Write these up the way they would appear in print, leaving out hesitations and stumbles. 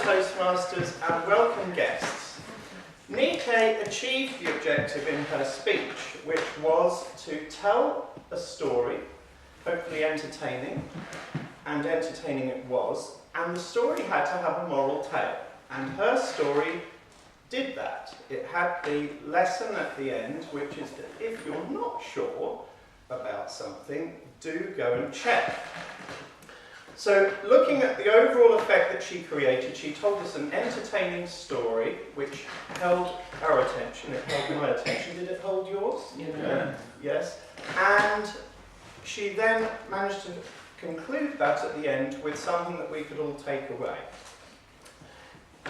Toastmasters and welcome guests. Nike achieved the objective in her speech, which was to tell a story, hopefully entertaining, and entertaining it was, and the story had to have a moral tale, and her story did that. It had the lesson at the end, which is that if you're not sure about something, do go and check. So, looking at the overall effect that she created, she told us an entertaining story which held our attention, it held my attention. Did it hold yours? Yeah. Yes. And she then managed to conclude that at the end with something that we could all take away.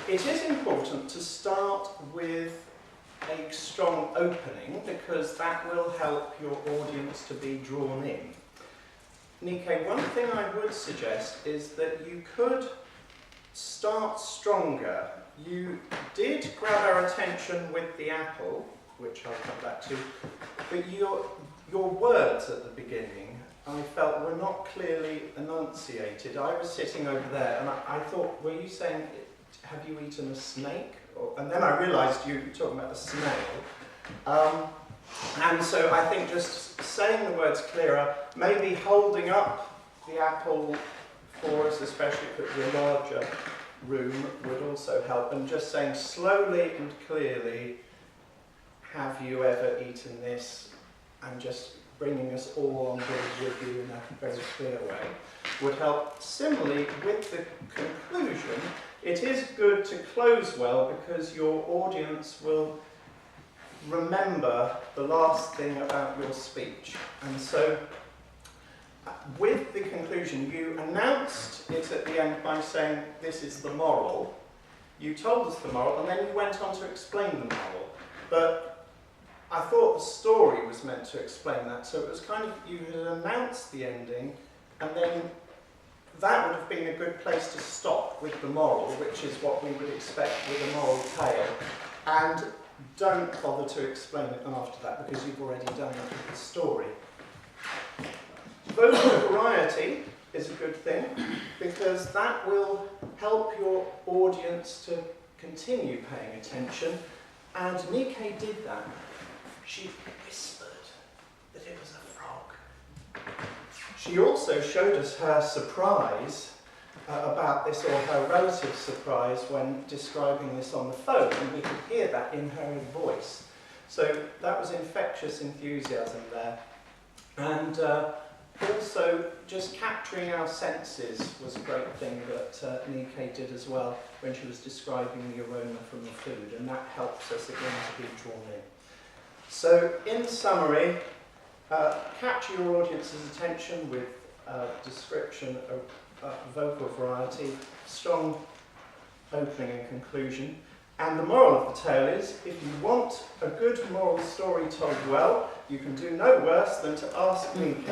It is important to start with a strong opening because that will help your audience to be drawn in. Nike, one thing I would suggest is that you could start stronger. You did grab our attention with the apple, which I'll come back to, but your words at the beginning, I felt, were not clearly enunciated. I was sitting over there and I thought, were you saying, have you eaten a snake? And then I realised you were talking about a snail. And so I think just saying the words clearer, maybe holding up the apple for us, especially if it were a larger room, would also help. And just saying slowly and clearly, have you ever eaten this? And just bringing us all on board with you in a very clear way would help. Similarly, with the conclusion, it is good to close well because your audience will remember the last thing about your speech. And so with the conclusion, you announced it at the end by saying this is the moral. You told us the moral and then you went on to explain the moral. But I thought the story was meant to explain that, so it was kind of, you had announced the ending and then that would have been a good place to stop with the moral, which is what we would expect with a moral tale. And don't bother to explain it after that because you've already done it with the story. Vocal variety is a good thing because that will help your audience to continue paying attention. And Nike did that. She whispered that it was a frog. She also showed us her surprise about this, or her relative surprise, when describing this on the phone, and we could hear that in her voice. So that was infectious enthusiasm there. And also just capturing our senses was a great thing that Nike did as well when she was describing the aroma from the food, and that helps us again to be drawn in. So in summary, capture your audience's attention with description of vocal variety, strong opening and conclusion. And the moral of the tale is, if you want a good moral story told well, you can do no worse than to ask Nike.